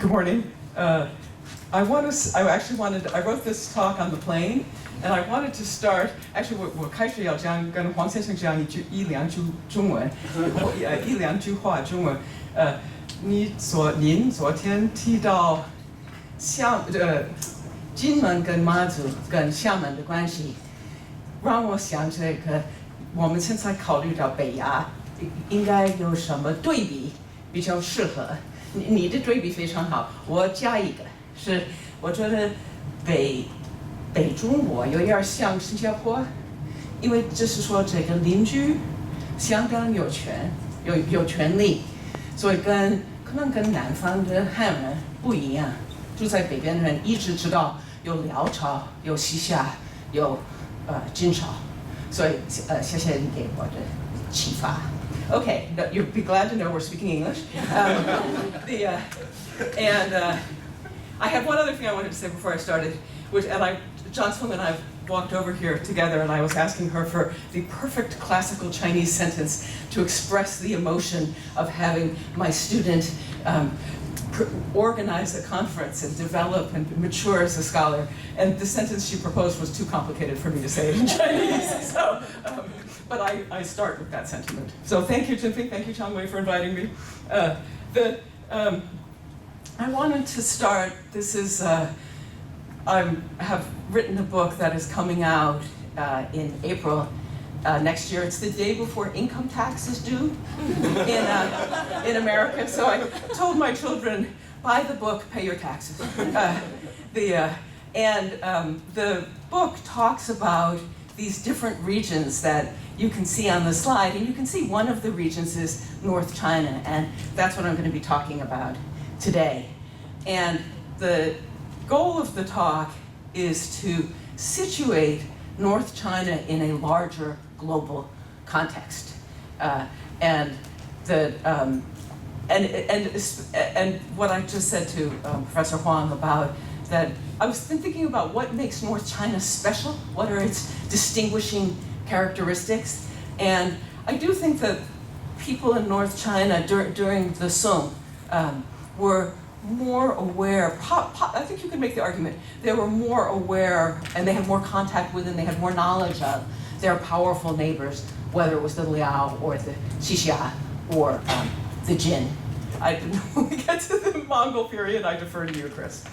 Good morning. I wrote this talk on the plane, and I wanted to start. Actually, 我开始要讲跟黄先生讲一两句中文，一两句话中文。您昨天提到金门跟马祖跟厦门的关系，让我想这个我们现在考虑到北亚应该有什么对比比较适合。你的对比非常好，我加一个，是我觉得北中国有点像新加坡，因为就是说这个邻居相当有权利，所以可能跟南方的汉人不一样，住在北边的人一直知道有辽朝、有西夏、有金朝，所以谢谢你给我的启发。Okay, you'll be glad to know we're speaking English. I had one other thing I wanted to say before I started, John Swim and I walked over here together, and I was asking her for the perfect classical Chinese sentence to express the emotion of having my student organize a conference and develop and mature as a scholar. And the sentence she proposed was too complicated for me to say it in Chinese. But I start with that sentiment. So thank you, Jinping. Thank you, Chang Wei, for inviting me. I wanted to start. This is I have written a book that is coming out in April next year. It's the day before income tax is due in America. So I told my children, buy the book, pay your taxes. The book talks about these different regions that you can see on the slide, and you can see one of the regions is North China, and that's what I'm going to be talking about today. And the goal of the talk is to situate North China in a larger global context, and what I just said to Professor Huang about that. I was thinking about what makes North China special. What are its distinguishing characteristics? And I do think that people in North China during the Song were more aware. I think you could make the argument they were more aware, and they had more contact with, and they had more knowledge of their powerful neighbors, whether it was the Liao or the Xixia or the Jin. When we get to the Mongol period, I defer to you, Chris.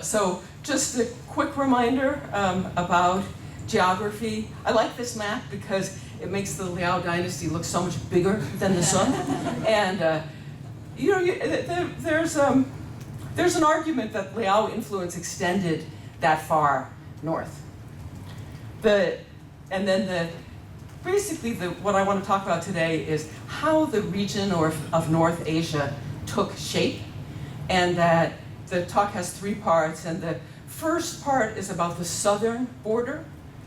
So just a quick reminder about geography. I like this map because it makes the Liao dynasty look so much bigger than the Song. And there's an argument that Liao influence extended that far north. Basically, what I want to talk about today is how the region of North Asia took shape, and that the talk has three parts, and the first part is about the southern border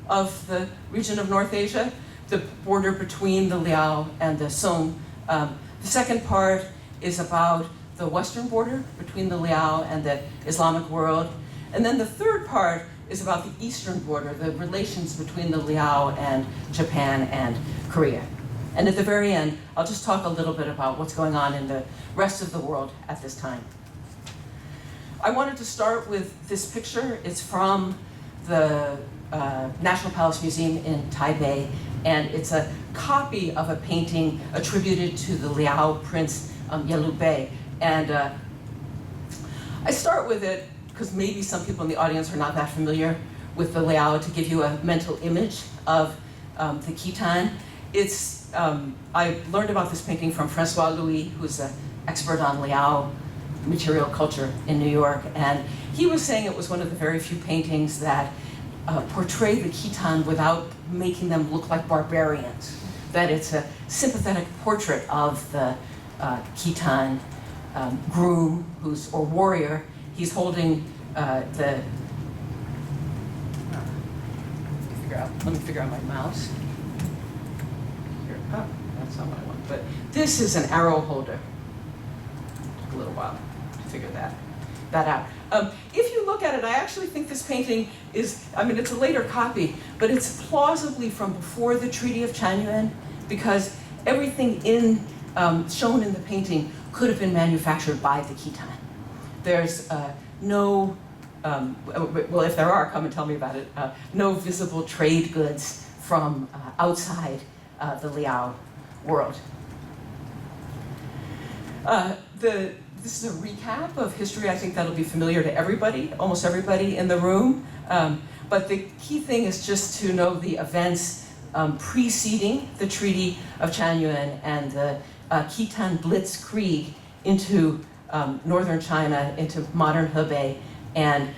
of the region of North Asia, the border between the Liao and the Song. The second part is about the western border between the Liao and the Islamic world. And then the third part is about the eastern border, the relations between the Liao and Japan and Korea. And at the very end, I'll just talk a little bit about what's going on in the rest of the world at this time. I wanted to start with this picture. It's from the National Palace Museum in Taipei, and it's a copy of a painting attributed to the Liao Prince Yelu Bei. And I start with it because maybe some people in the audience are not that familiar with the Liao, to give you a mental image of the Khitan. I learned about this painting from Francois Louis, who's an expert on Liao material culture in New York, and he was saying it was one of the very few paintings that portray the Khitan without making them look like barbarians, that it's a sympathetic portrait of the Khitan groom or warrior. He's holding let me figure out my mouse. Here, that's not what I want, but this is an arrow holder. Took a little while to figure that out. If you look at it, I actually think this painting is, it's a later copy, but it's plausibly from before the Treaty of Chanyuan, because everything in shown in the painting could have been manufactured by the Khitan. There's no, well, if there are, come and tell me about it, no visible trade goods from outside the Liao world. This is a recap of history. I think that'll be familiar to everybody, almost everybody in the room. But the key thing is just to know the events preceding the Treaty of Chanyuan and the Khitan Blitzkrieg into northern China, into modern Hebei, and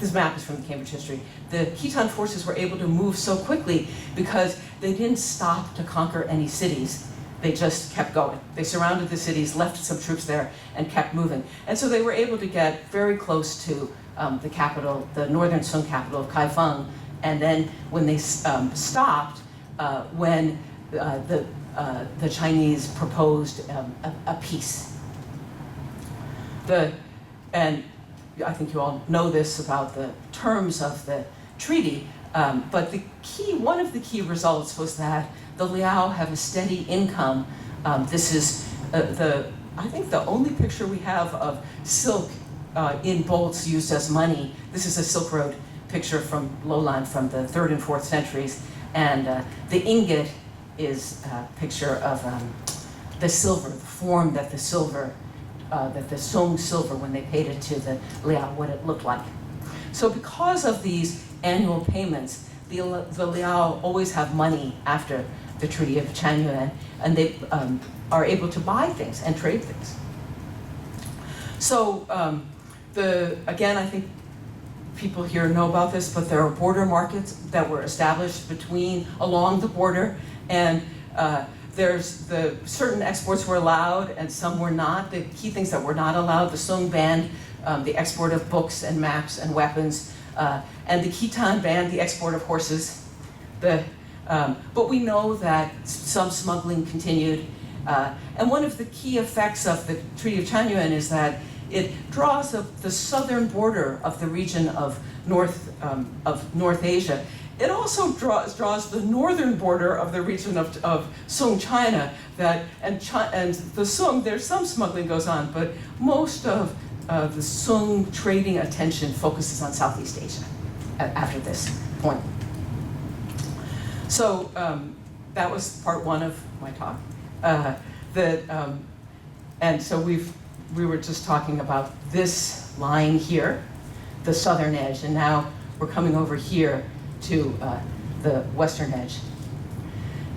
this map is from the Cambridge History. The Khitan forces were able to move so quickly because they didn't stop to conquer any cities. They just kept going. They surrounded the cities, left some troops there, and kept moving. And so they were able to get very close to the capital, the northern Sung capital of Kaifeng. And then when they stopped, when the Chinese proposed a peace. And I think you all know this about the terms of the treaty, but one of the key results was that the Liao have a steady income. This is I think the only picture we have of silk in bolts used as money. This is a Silk Road picture from lowland from the 3rd and 4th centuries. And the ingot is a picture of the silver, the form that the silver, that the Song silver, when they paid it to the Liao, what it looked like. So because of these annual payments, the Liao always have money after the Treaty of Chanyuan, and they are able to buy things and trade things. So again, I think people here know about this, but there are border markets that were established along the border, and there's certain exports were allowed and some were not. The key things that were not allowed: the Song banned the export of books and maps and weapons, and the Khitan banned the export of horses. But we know that some smuggling continued, and one of the key effects of the Treaty of Chanyuan is that it draws the southern border of the region of North Asia. It also draws the northern border of the region of Song China. And the Song, there's some smuggling goes on, but most of the Song trading attention focuses on Southeast Asia after this point. So that was part one of my talk. And so we were just talking about this line here, the southern edge, and now we're coming over here to the western edge.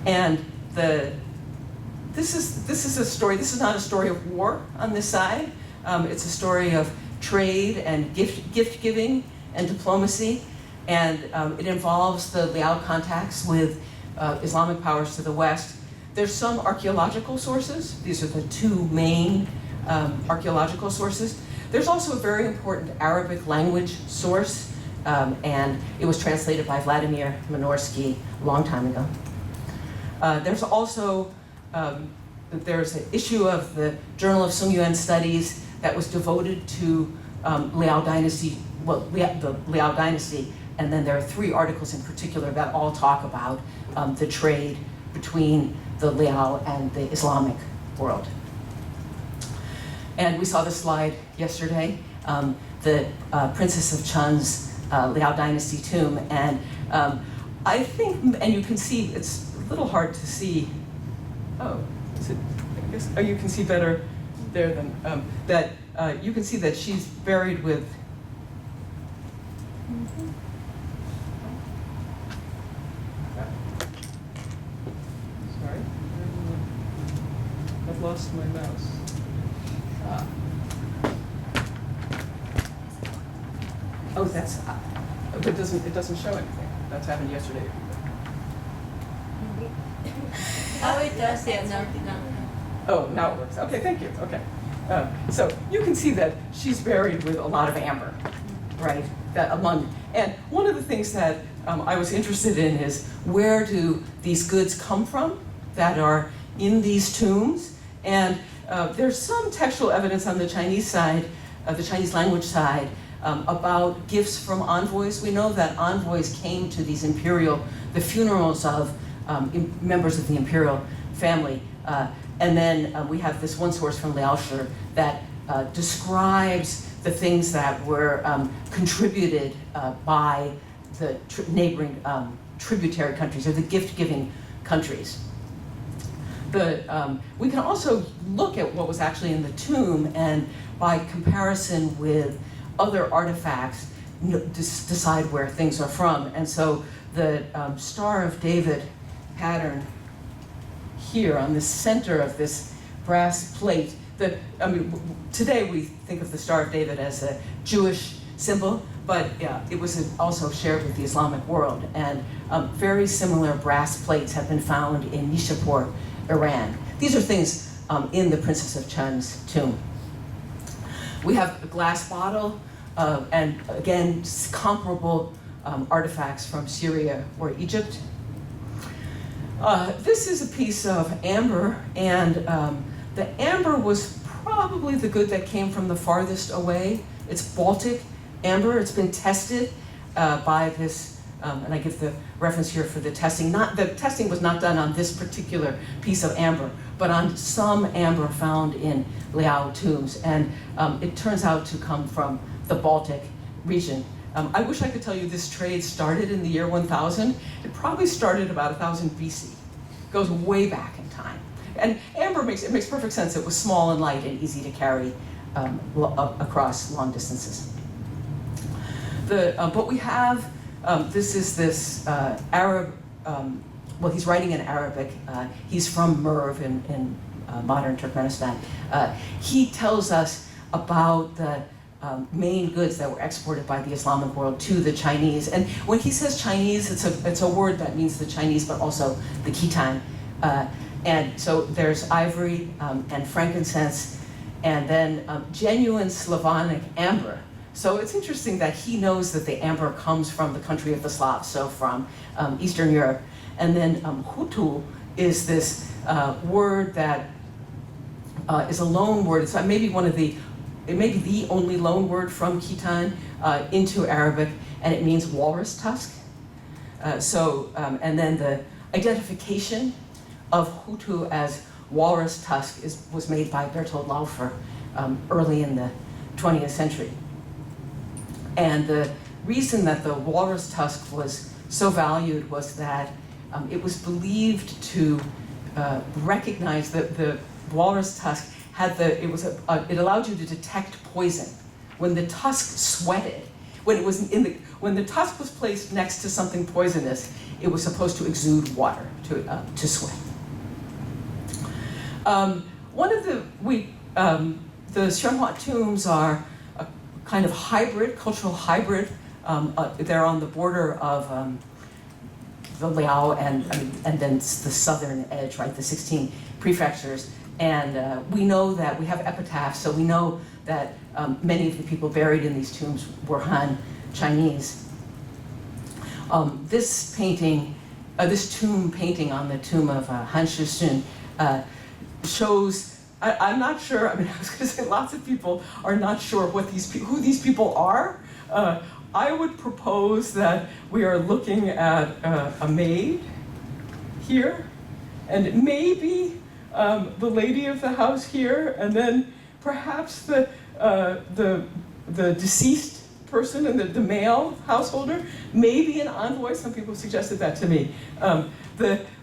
And this is a story. This is not a story of war on this side. It's a story of trade and gift giving and diplomacy, and it involves the Liao contacts with Islamic powers to the west. There's some archaeological sources. These are the two main archaeological sources. There's also a very important Arabic language source, and it was translated by Vladimir Minorsky a long time ago. There's also there's an issue of the Journal of Sung Yuan Studies that was devoted to Liao Dynasty, the Liao Dynasty, and then there are 3 articles in particular that all talk about the trade between the Liao and the Islamic world. And we saw this slide yesterday, the Princess of Chun's Liao Dynasty tomb, and I think, and you can see, it's a little hard to see, you can see better there than, that you can see that she's buried with, sorry, I've lost my mouse. Oh, that's, but it doesn't show anything. That's happened yesterday. Oh, it does, yeah, no. Oh, now it works. Okay, thank you, okay. So you can see that she's buried with a lot of amber, right? And one of the things that I was interested in is where do these goods come from that are in these tombs? And there's some textual evidence on the Chinese side, the Chinese language side, about gifts from envoys. We know that envoys came to these the funerals of members of the imperial family. And then we have this one source from Liao-Song that describes the things that were contributed by the neighboring tributary countries, or the gift-giving countries. We can also look at what was actually in the tomb, and by comparison with other artifacts, decide where things are from. And so the Star of David pattern here on the center of this brass plate, today we think of the Star of David as a Jewish symbol, but it was also shared with the Islamic world. And very similar brass plates have been found in Nishapur, Iran. These are things in the Princess of Chun's tomb. We have a glass bottle, and again, comparable artifacts from Syria or Egypt. This is a piece of amber, and the amber was probably the good that came from the farthest away. It's Baltic amber. It's been tested by this, and I give the reference here for the testing. The testing was not done on this particular piece of amber, but on some amber found in Liao tombs, and it turns out to come from the Baltic region. I wish I could tell you this trade started in the year 1000. It probably started about 1000 BC. It goes way back in time. And amber makes perfect sense. It was small and light and easy to carry across long distances. But we have, this Arab, well, he's writing in Arabic. He's from Merv in modern Turkmenistan. He tells us about the main goods that were exported by the Islamic world to the Chinese. And when he says Chinese, it's a word that means the Chinese, but also the Khitan. And so there's ivory and frankincense, and then genuine Slavonic amber. So it's interesting that he knows that the amber comes from the country of the Slavs, so from Eastern Europe. And then Hutu is this word that is a loan word. It's maybe it may be the only loan word from Khitan into Arabic, and it means walrus tusk. And then the identification of Hutu as walrus tusk was made by Bertold Laufer early in the 20th century. And the reason that the walrus tusk was so valued was that it was believed to recognize that the walrus tusk it allowed you to detect poison. When the tusk sweated, when the tusk was placed next to something poisonous, it was supposed to exude water to sweat. The Shenhua tombs are a kind of hybrid, cultural hybrid. They're on the border of the Liao and then the southern edge, right, the 16 prefectures. And we know that we have epitaphs, so we know that many of the people buried in these tombs were Han Chinese. This painting, this tomb painting on the tomb of Han Shishun shows, I'm not sure, I mean, I was going to say lots of people are not sure who these people are. I would propose that we are looking at a maid here, and maybe the lady of the house here, and then perhaps the deceased person and the male householder, maybe an envoy. Some people suggested that to me.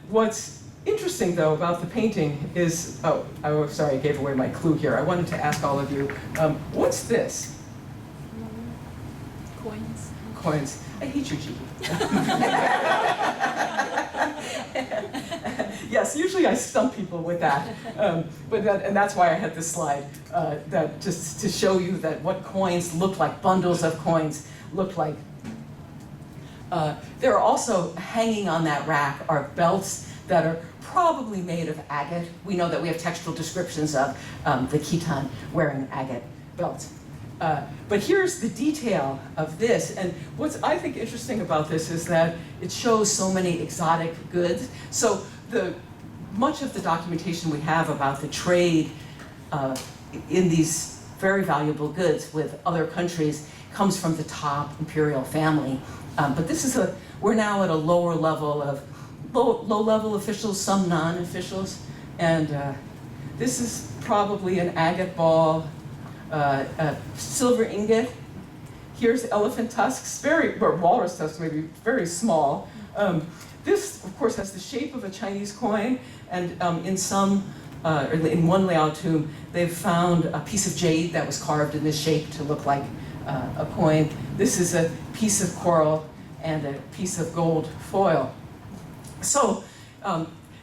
What's interesting though about the painting is, sorry, I gave away my clue here. I wanted to ask all of you, what's this? Coins. Coins. I hate you, Gigi. Yes, usually I stump people with that, and that's why I had this slide, that just to show you that what coins look like, bundles of coins look like. There are also hanging on that rack are belts that are probably made of agate. We know that we have textual descriptions of the Khitan wearing agate belts. But here's the detail of this, and what's I think interesting about this is that it shows so many exotic goods. So much of the documentation we have about the trade in these very valuable goods with other countries comes from the top imperial family. But we're now at a lower level of low-level officials, some non-officials, and this is probably an agate ball, a silver ingot. Here's elephant tusks, or walrus tusks, maybe very small. This, of course, has the shape of a Chinese coin, and in one Liao tomb, they've found a piece of jade that was carved in this shape to look like a coin. This is a piece of coral and a piece of gold foil. So,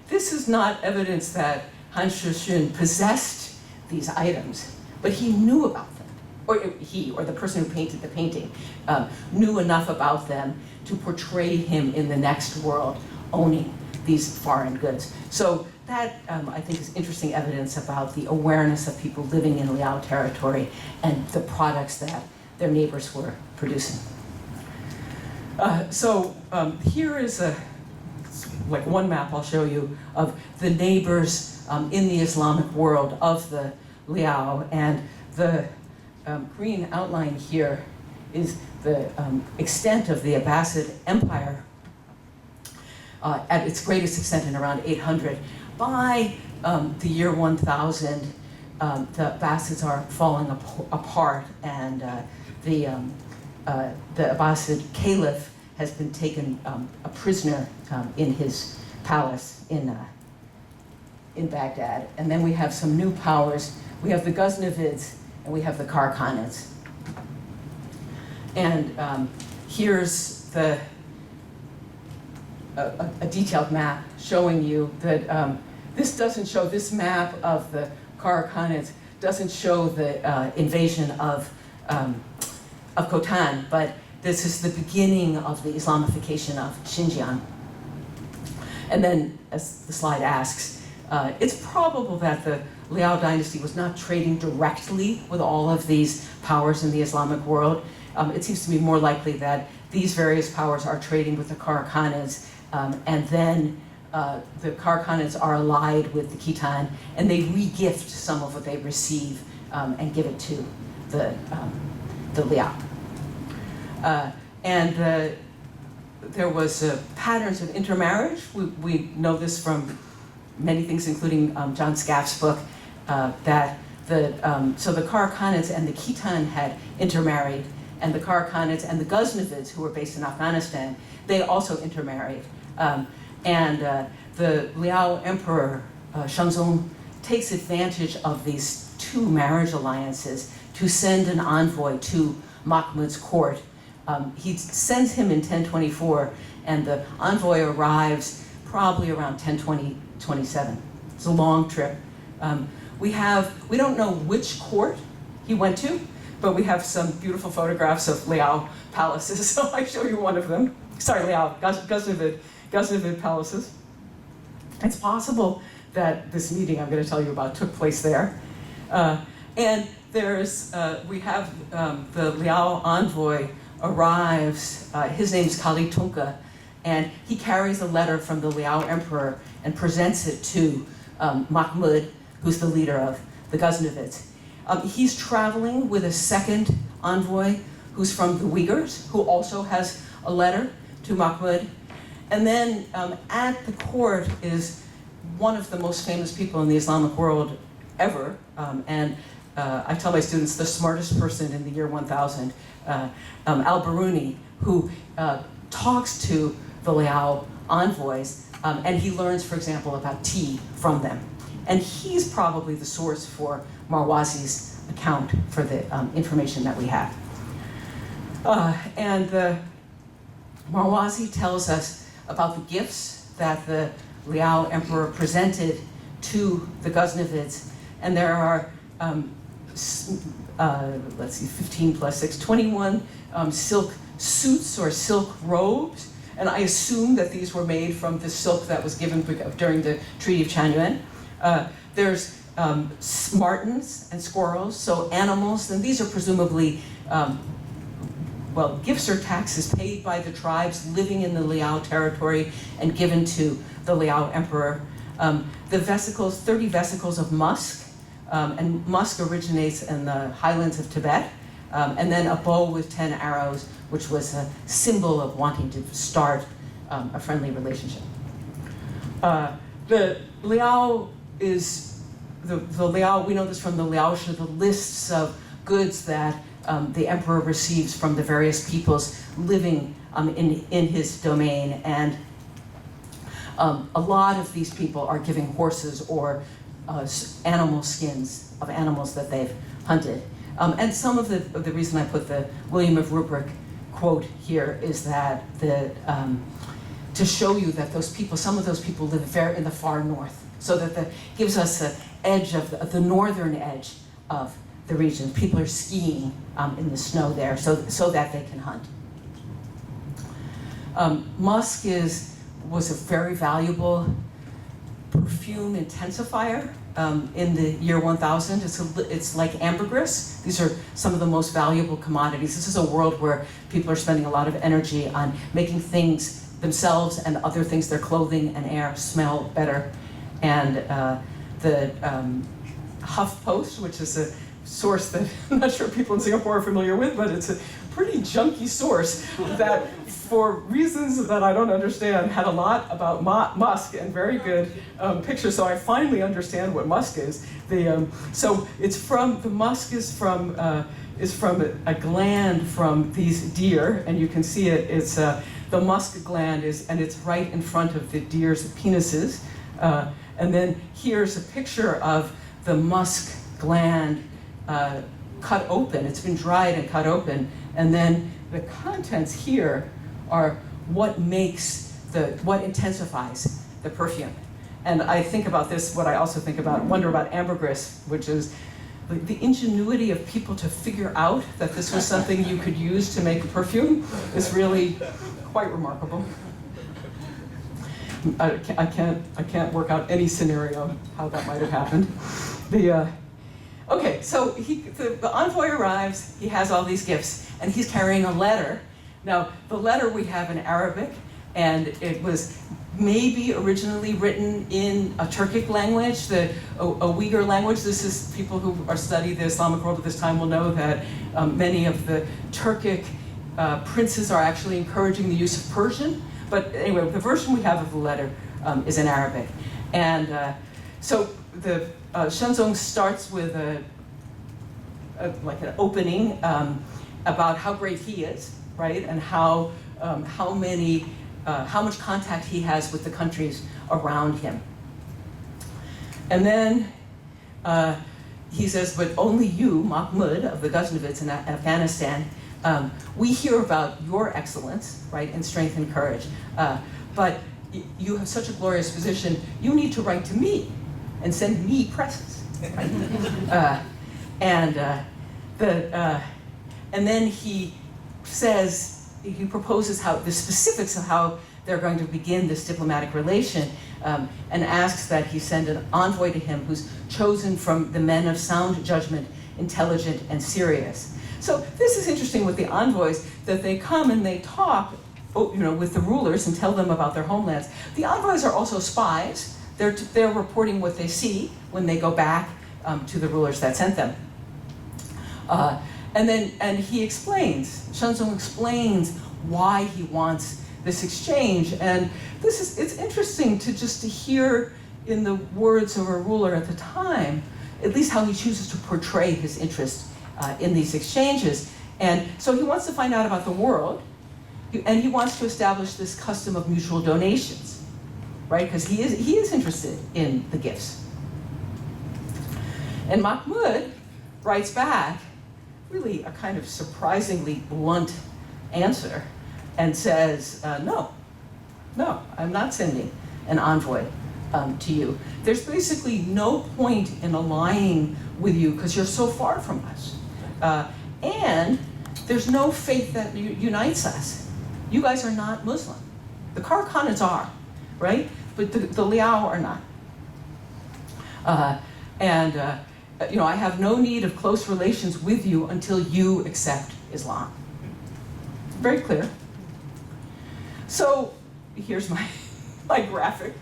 this is not evidence that Han Shixun possessed these items, but he knew about them. Or he, or the person who painted the painting, knew enough about them to portray him in the next world owning these foreign goods. So that, I think, is interesting evidence about the awareness of people living in Liao territory and the products that their neighbors were producing. Here is like one map I'll show you of the neighbors in the Islamic world of the Liao, and the green outline here is the extent of the Abbasid Empire at its greatest extent in around 800. By the year 1000, the Abbasids are falling apart, and the Abbasid Caliph has been taken a prisoner in his palace in Baghdad. And then we have some new powers. We have the Ghaznavids, and we have the Karkhanids. And here's a detailed map showing you that this map of the Karkhanids doesn't show the invasion of Khotan, but this is the beginning of the Islamification of Xinjiang. And then, as the slide asks, it's probable that the Liao dynasty was not trading directly with all of these powers in the Islamic world. It seems to me more likely that these various powers are trading with the Karkhanids, and then the Karkhanids are allied with the Khitan, and they re-gift some of what they receive and give it to the Liao. There was patterns of intermarriage. We know this from many things, including John Scaff's book, that the Karkhanids and the Khitan had intermarried, and the Karkhanids and the Ghaznavids, who were based in Afghanistan, they also intermarried. The Liao Emperor, Shenzong, takes advantage of these two marriage alliances to send an envoy to Mahmud's court. He sends him in 1024, and the envoy arrives probably around 1027. It's a long trip. We don't know which court he went to, but we have some beautiful photographs of Liao palaces, so I show you one of them. Sorry, Liao, Ghaznavid palaces. It's possible that this meeting I'm going to tell you about took place there. And we have the Liao envoy arrives, his name's Kali Tunka, and he carries a letter from the Liao emperor and presents it to Mahmud, who's the leader of the Ghaznavids. He's traveling with a second envoy who's from the Uyghurs, who also has a letter to Mahmud. And then at the court is one of the most famous people in the Islamic world ever, I tell my students, the smartest person in the year 1000, al-Biruni, who talks to the Liao envoys, and he learns, for example, about tea from them. And he's probably the source for Marwazi's account for the information that we have. Marwazi tells us about the gifts that the Liao emperor presented to the Ghaznavids, and there are 15 plus 6, 21 silk suits or silk robes, and I assume that these were made from the silk that was given during the Treaty of Chanyuan. There's martens and squirrels, so animals, and these are presumably gifts or taxes paid by the tribes living in the Liao territory and given to the Liao emperor. The vesicles, 30 vesicles of musk, and musk originates in the highlands of Tibet, and then a bow with 10 arrows, which was a symbol of wanting to start a friendly relationship. The Liao is, the Liao, we know this from the Liao-Song, the lists of goods that the emperor receives from the various peoples living in his domain. And a lot of these people are giving horses or animal skins of animals that they've hunted. And some of the reason I put the William of Rubric quote here is that to show you that those people, some of those people live very in the far north, so that gives us the edge of the northern edge of the region. People are skiing in the snow there, so that they can hunt. Musk was a very valuable perfume intensifier in the year 1000. It's like ambergris. These are some of the most valuable commodities. This is a world where people are spending a lot of energy on making things themselves and other things, their clothing and air, smell better. And the HuffPost, which is a source that I'm not sure people in Singapore are familiar with, but it's a pretty junky source that, for reasons that I don't understand, had a lot about Musk and very good pictures. So I finally understand what musk is. So it's from, the musk is from a gland from these deer, and you can see it. It's the musk gland and it's right in front of the deer's penises. And then here's a picture of the musk gland cut open. It's been dried and cut open. And then the contents here are what intensifies the perfume. And I think about this, what I also wonder about ambergris, which is the ingenuity of people to figure out that this was something you could use to make a perfume is really quite remarkable. I can't work out any scenario how that might have happened. Okay, so the envoy arrives, he has all these gifts, and he's carrying a letter. Now, the letter we have in Arabic, and it was maybe originally written in a Turkic language, a Uyghur language. This is, people who study the Islamic world at this time will know that many of the Turkic princes are actually encouraging the use of Persian. But anyway, the version we have of the letter is in Arabic. And so the Shenzong starts with like an opening about how great he is, right? And how much contact he has with the countries around him. And then he says, but only you, Mahmud of the Ghaznavids in Afghanistan, we hear about your excellence, right, and strength and courage. But you have such a glorious position, you need to write to me and send me presents. Right? And then he says, he proposes the specifics of how they're going to begin this diplomatic relation, and asks that he send an envoy to him who's chosen from the men of sound judgment, intelligent and serious. So this is interesting with the envoys, that they come and they talk, with the rulers and tell them about their homelands. The envoys are also spies. They're reporting what they see when they go back to the rulers that sent them. And he explains, Shenzong explains why he wants this exchange. And it's interesting to hear in the words of a ruler at the time, at least how he chooses to portray his interest in these exchanges. And so he wants to find out about the world, and he wants to establish this custom of mutual donations, right? Because he is interested in the gifts. And Mahmud writes back, really a kind of surprisingly blunt answer, and says, no, I'm not sending an envoy to you. There's basically no point in allying with you because you're so far from us. And there's no faith that unites us. You guys are not Muslim. The Karakhanids are, right? But the Liao are not. I have no need of close relations with you until you accept Islam. Very clear. So here's my graphic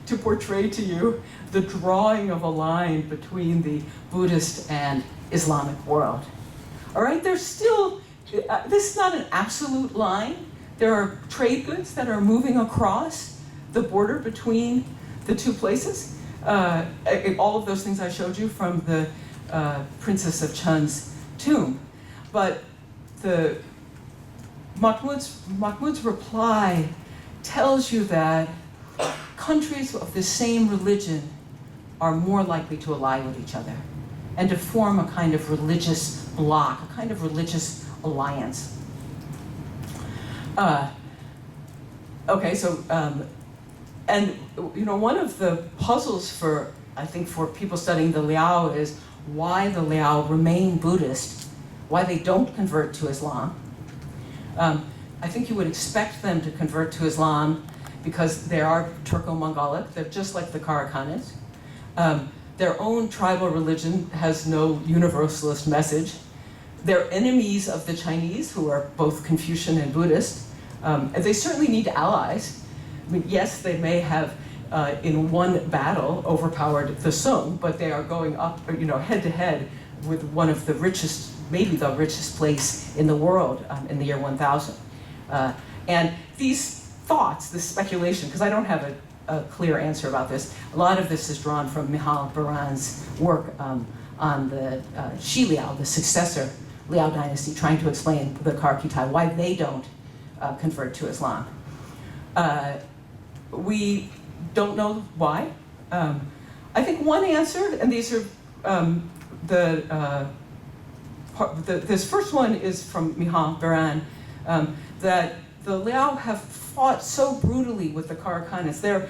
to portray to you the drawing of a line between the Buddhist and Islamic world. All right, there's still, this is not an absolute line. There are trade goods that are moving across the border between the two places. All of those things I showed you from the Princess of Chun's tomb. But the Mahmud's reply tells you that countries of the same religion are more likely to ally with each other and to form a kind of religious bloc, a kind of religious alliance. Okay, so, and you know, one of the puzzles for, I think, for people studying the Liao is why the Liao remain Buddhist, why they don't convert to Islam. I think you would expect them to convert to Islam because they are Turco-Mongolic, they're just like the Karakhanis. Their own tribal religion has no universalist message. They're enemies of the Chinese, who are both Confucian and Buddhist. And they certainly need allies. I mean, yes, they may have, in one battle, overpowered the Song, but they are going up, you know, head to head with one of the richest, maybe the richest place in the world in the year 1000. And these thoughts, this speculation, because I don't have a clear answer about this, a lot of this is drawn from Michal Baran's work on the Shi Liao, the successor Liao dynasty, trying to explain the Karakitai, why they don't convert to Islam. We don't know why. I think one answer, and these are this first one is from Michal Baran, that the Liao have fought so brutally with the Karakhanis. They're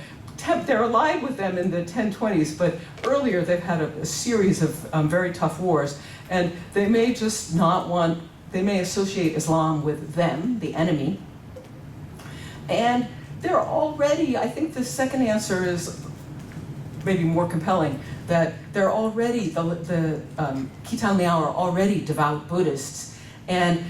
allied with them in the 1020s, but earlier they've had a series of very tough wars, and they may just not want, they may associate Islam with them, the enemy. And they're already, I think the second answer is maybe more compelling, that they're already, the Khitan Liao are already devout Buddhists, and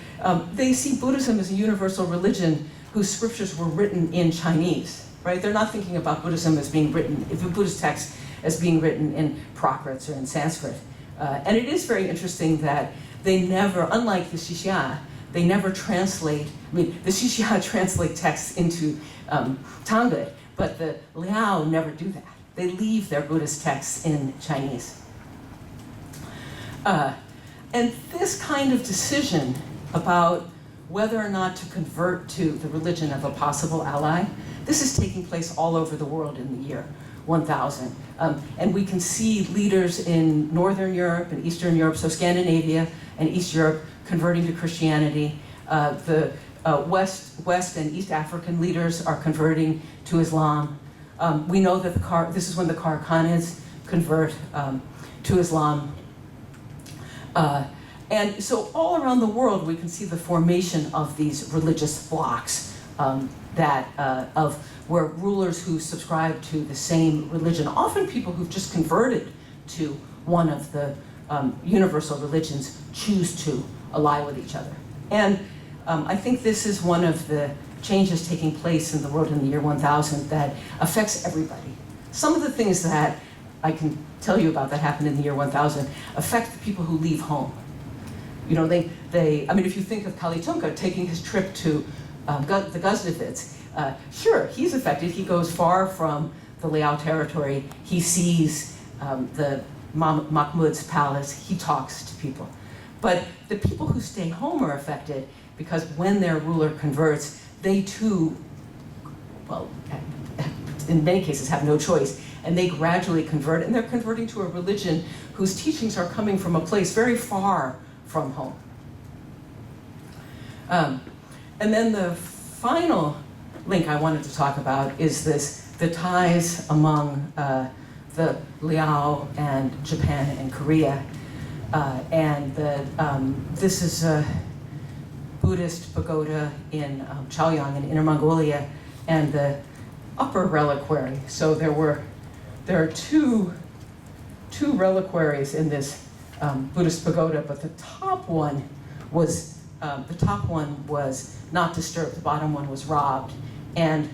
they see Buddhism as a universal religion whose scriptures were written in Chinese, right? They're not thinking about Buddhism as being written, if a Buddhist text as being written in Prakrits or in Sanskrit. And it is very interesting that they never, unlike the Xixia, they never translate, I mean, the Xixia translate texts into Tangut, but the Liao never do that. They leave their Buddhist texts in Chinese. And this kind of decision about whether or not to convert to the religion of a possible ally, this is taking place all over the world in the year 1000. And we can see leaders in Northern Europe and Eastern Europe, so Scandinavia and East Europe, converting to Christianity. The West and East African leaders are converting to Islam. We know that this is when the Karakhanids convert to Islam. And so all around the world, we can see the formation of these religious blocs of where rulers who subscribe to the same religion, often people who've just converted to one of the universal religions, choose to ally with each other. And I think this is one of the changes taking place in the world in the year 1000 that affects everybody. Some of the things that I can tell you about that happened in the year 1000 affect the people who leave home. You know, I mean, if you think of Kalitunka taking his trip to the Ghaznavids, sure, he's affected. He goes far from the Liao territory. He sees the Mahmud's palace. He talks to people. But the people who stay home are affected because when their ruler converts, they too, well, in many cases have no choice. And they gradually convert, and they're converting to a religion whose teachings are coming from a place very far from home. And then the final link I wanted to talk about is the ties among the Liao and Japan and Korea. This is a Buddhist pagoda in Chaoyang in Inner Mongolia, and the upper reliquary. So there are two reliquaries in this Buddhist pagoda, but the top one was not disturbed. The bottom one was robbed, and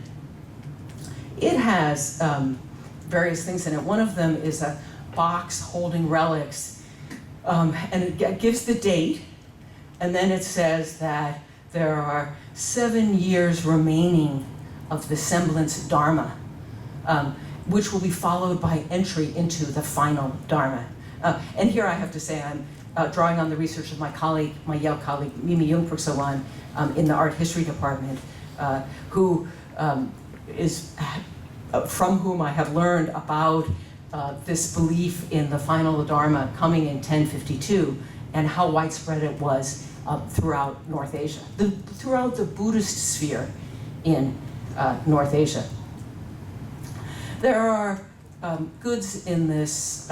it has various things in it. One of them is a box holding relics, and it gives the date, and then it says that there are 7 years remaining of the semblance Dharma. which will be followed by entry into the final Dharma. And here I have to say I'm drawing on the research of my colleague, my Yale colleague, Mimi Jungpurksawan, in the art history department, who is from whom I have learned about this belief in the final Dharma coming in 1052 and how widespread it was throughout North Asia, throughout the Buddhist sphere in North Asia. There are goods in this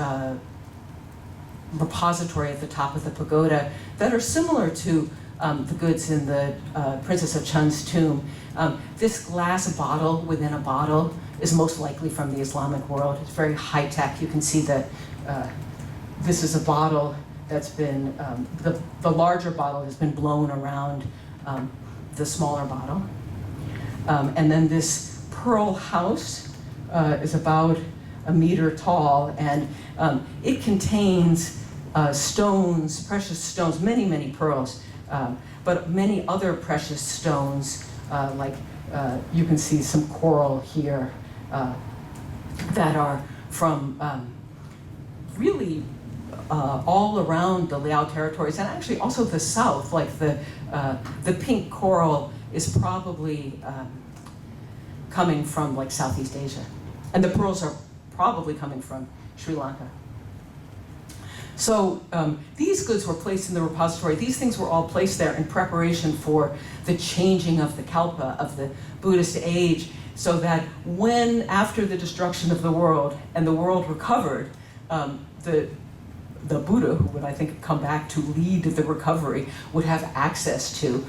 repository at the top of the pagoda that are similar to the goods in the Princess of Chun's tomb. This glass bottle within a bottle is most likely from the Islamic world. It's very high tech. You can see that this is a bottle that's been, the larger bottle has been blown around the smaller bottle. And then this pearl house is about a meter tall, and it contains stones, precious stones, many, many pearls, but many other precious stones, like you can see some coral here that are from really all around the Liao territories, and actually also the south, like the pink coral is probably coming from like Southeast Asia. And the pearls are probably coming from Sri Lanka. So these goods were placed in the repository. These things were all placed there in preparation for the changing of the Kalpa, of the Buddhist age, so that when, after the destruction of the world and the world recovered, the Buddha, who would I think come back to lead the recovery, would have access to,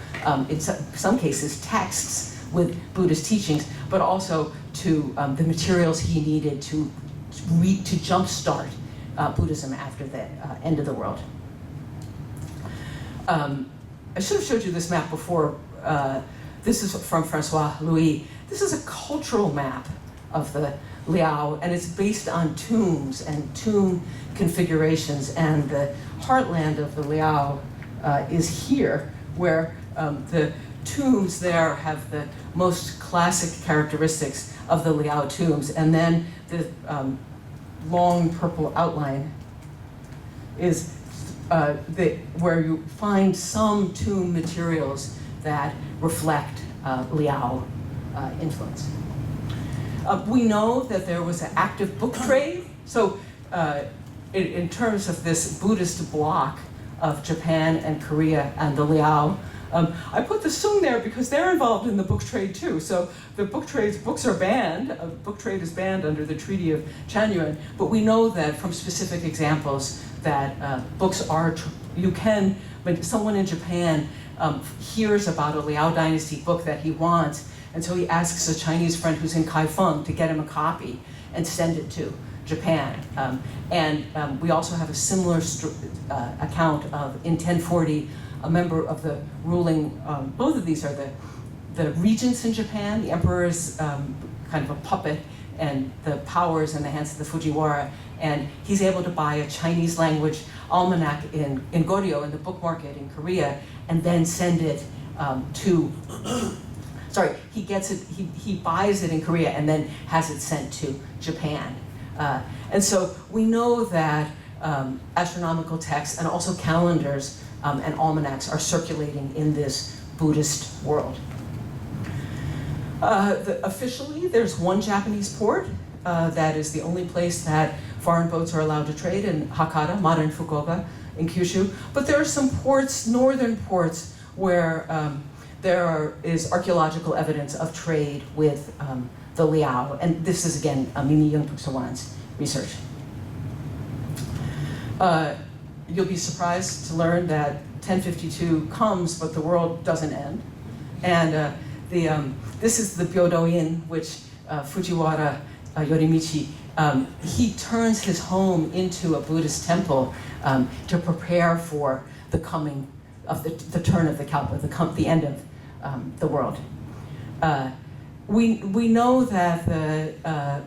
in some cases, texts with Buddhist teachings, but also to the materials he needed to jumpstart Buddhism after the end of the world. I should have showed you this map before. This is from Francois Louis. This is a cultural map of the Liao, and it's based on tombs and tomb configurations. And the heartland of the Liao is here, where the tombs there have the most classic characteristics of the Liao tombs. And then the long purple outline is where you find some tomb materials that reflect Liao influence. We know that there was an active book trade. So in terms of this Buddhist bloc of Japan and Korea and the Liao, I put the Sung there because they're involved in the book trade too. So the books are banned. Book trade is banned under the Treaty of Chanyuan. But we know that from specific examples that books are, when someone in Japan hears about a Liao dynasty book that he wants, and so he asks a Chinese friend who's in Kaifeng to get him a copy and send it to Japan. We also have a similar account of, in 1040, a member of the ruling, both of these are the regents in Japan. The emperor is kind of a puppet, and the power is in the hands of the Fujiwara. And he's able to buy a Chinese language almanac in Goryeo, in the book market in Korea, and then send it to, sorry, he gets it, he buys it in Korea and then has it sent to Japan. And so we know that astronomical texts and also calendars and almanacs are circulating in this Buddhist world. Officially, there's one Japanese port that is the only place that foreign boats are allowed to trade, in Hakata, modern Fukuoka, in Kyushu. But there are some ports, northern ports, where there is archaeological evidence of trade with the Liao. And this is, again, Mimi Jungpurksawan's research. You'll be surprised to learn that 1052 comes, but the world doesn't end. And this is the Byodo-in, which Fujiwara Yorimichi, he turns his home into a Buddhist temple to prepare for the coming of the turn of the Kalpa, the end of the world. We know that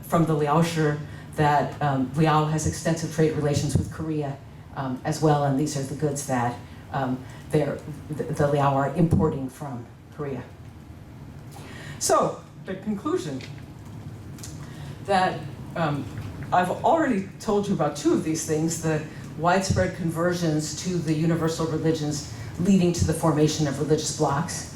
from the Liao-shi that Liao has extensive trade relations with Korea as well, and these are the goods that the Liao are importing from Korea. So, the conclusion that I've already told you about two of these things, the widespread conversions to the universal religions leading to the formation of religious blocs,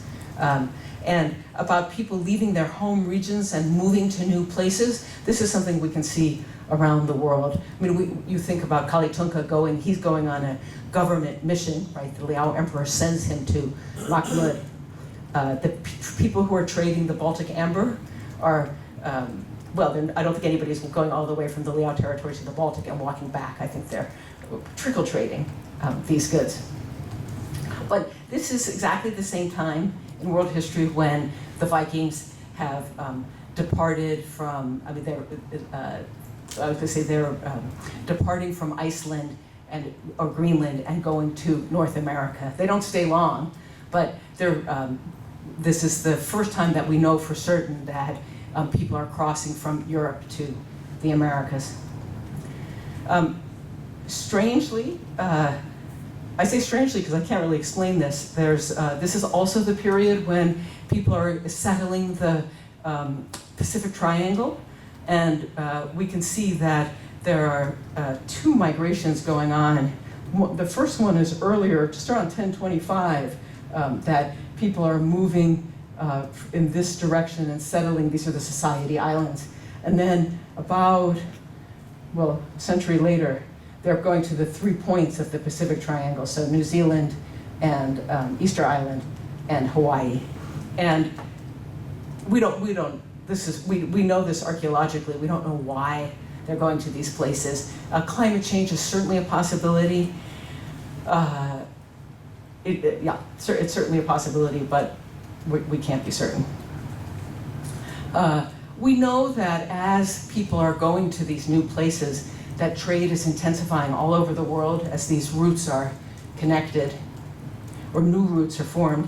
and about people leaving their home regions and moving to new places. This is something we can see around the world. I mean, you think about Kali Tunka he's going on a government mission, right? The Liao Emperor sends him to Mahmud. The people who are trading the Baltic amber are, well, I don't think anybody's going all the way from the Liao territory to the Baltic and walking back. I think they're trickle trading these goods. But this is exactly the same time in world history when the Vikings have departed from, I mean, I was going to say they're departing from Iceland or Greenland and going to North America. They don't stay long, but this is the first time that we know for certain that people are crossing from Europe to the Americas. Strangely, I say strangely because I can't really explain this. This is also the period when people are settling the Pacific Triangle, and we can see that there are two migrations going on. The first one is earlier, just around 1025, that people are moving in this direction and settling. These are the Society Islands. And then about, well, a century later, they're going to the 3 points of the Pacific Triangle, so New Zealand and Easter Island and Hawaii. And we know this archaeologically. We don't know why they're going to these places. Climate change is certainly a possibility. It's certainly a possibility, but we can't be certain. We know that as people are going to these new places, that trade is intensifying all over the world as these routes are connected, or new routes are formed.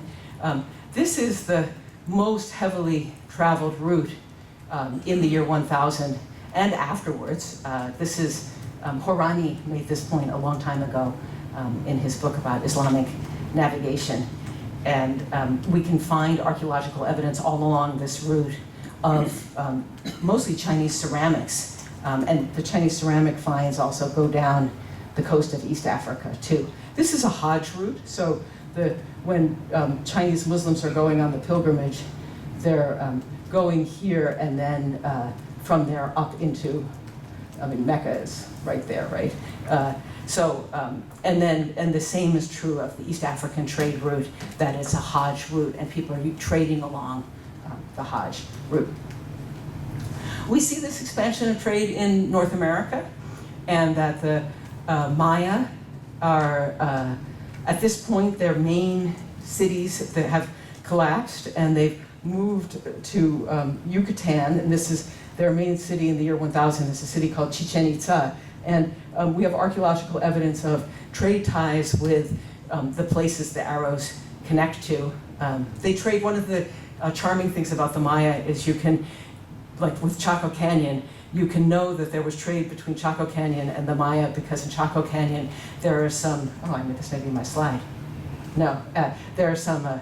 This is the most heavily traveled route in the year 1000 and afterwards. This is, Horani made this point a long time ago in his book about Islamic navigation. And we can find archaeological evidence all along this route of mostly Chinese ceramics. And the Chinese ceramic finds also go down the coast of East Africa too. This is a Hajj route, so when Chinese Muslims are going on the pilgrimage, they're going here and then from there up into, I mean, Mecca is right there, right? And the same is true of the East African trade route, that it's a Hajj route and people are trading along the Hajj route. We see this expansion of trade in North America, and that the Maya are, at this point, their main cities that have collapsed, and they've moved to Yucatan, and this is their main city in the year 1000. It's a city called Chichen Itza, and we have archaeological evidence of trade ties with the places the arrows connect to. They trade. One of the charming things about the Maya is you can, like with Chaco Canyon, you can know that there was trade between Chaco Canyon and the Maya because in Chaco Canyon there are some, this may be my slide. No, there are some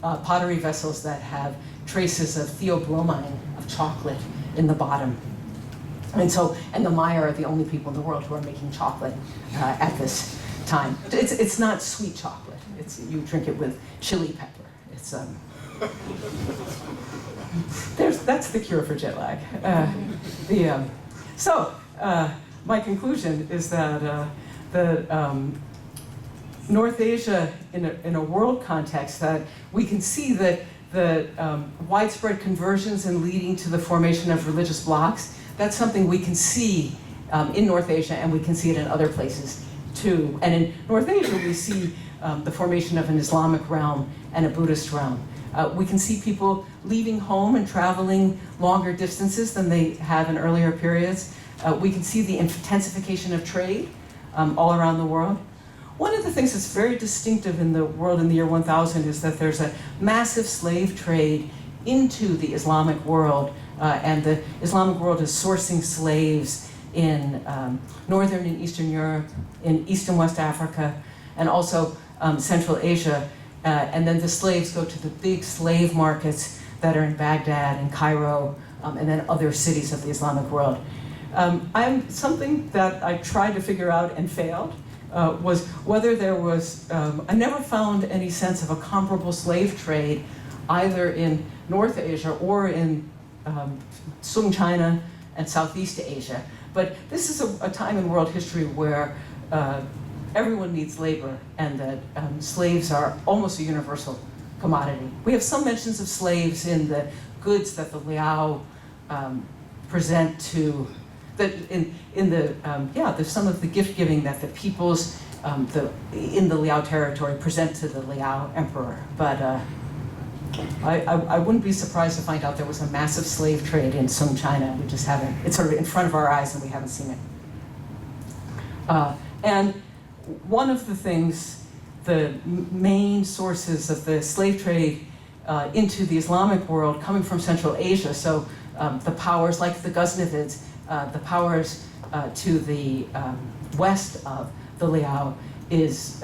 pottery vessels that have traces of theobromine, of chocolate, in the bottom. And the Maya are the only people in the world who are making chocolate at this time. It's not sweet chocolate. You drink it with chili pepper. It's that's the cure for jet lag. My conclusion is that North Asia, in a world context, that we can see that the widespread conversions and leading to the formation of religious blocs. That's something we can see in North Asia, and we can see it in other places too. And in North Asia, we see the formation of an Islamic realm and a Buddhist realm. We can see people leaving home and traveling longer distances than they have in earlier periods. We can see the intensification of trade all around the world. One of the things that's very distinctive in the world in the year 1000 is that there's a massive slave trade into the Islamic world, and the Islamic world is sourcing slaves in Northern and Eastern Europe, in East and West Africa, and also Central Asia. And then the slaves go to the big slave markets that are in Baghdad and Cairo, and then other cities of the Islamic world. Something that I tried to figure out and failed was whether there was, I never found any sense of a comparable slave trade either in North Asia or in Sung China and Southeast Asia. But this is a time in world history where everyone needs labor and that slaves are almost a universal commodity. We have some mentions of slaves in the goods that the Liao present to, there's some of the gift giving that the peoples in the Liao territory present to the Liao emperor. But I wouldn't be surprised to find out there was a massive slave trade in Sung China. We just haven't, it's sort of in front of our eyes and we haven't seen it. And one of the things, the main sources of the slave trade into the Islamic world coming from Central Asia, so the powers like the Ghaznavids, the powers to the west of the Liao is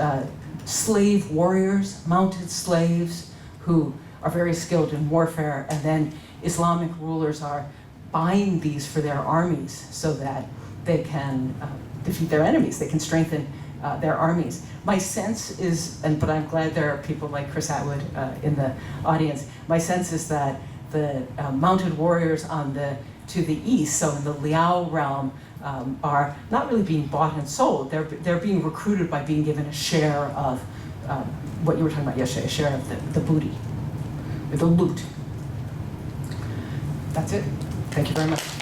slave warriors, mounted slaves who are very skilled in warfare, and then Islamic rulers are buying these for their armies so that they can defeat their enemies, they can strengthen their armies. My sense is, but I'm glad there are people like Chris Atwood in the audience, my sense is that the mounted warriors to the east, so in the Liao realm, are not really being bought and sold. They're being recruited by being given a share of what you were talking about yesterday, a share of the booty, or the loot. That's it. Thank you very much.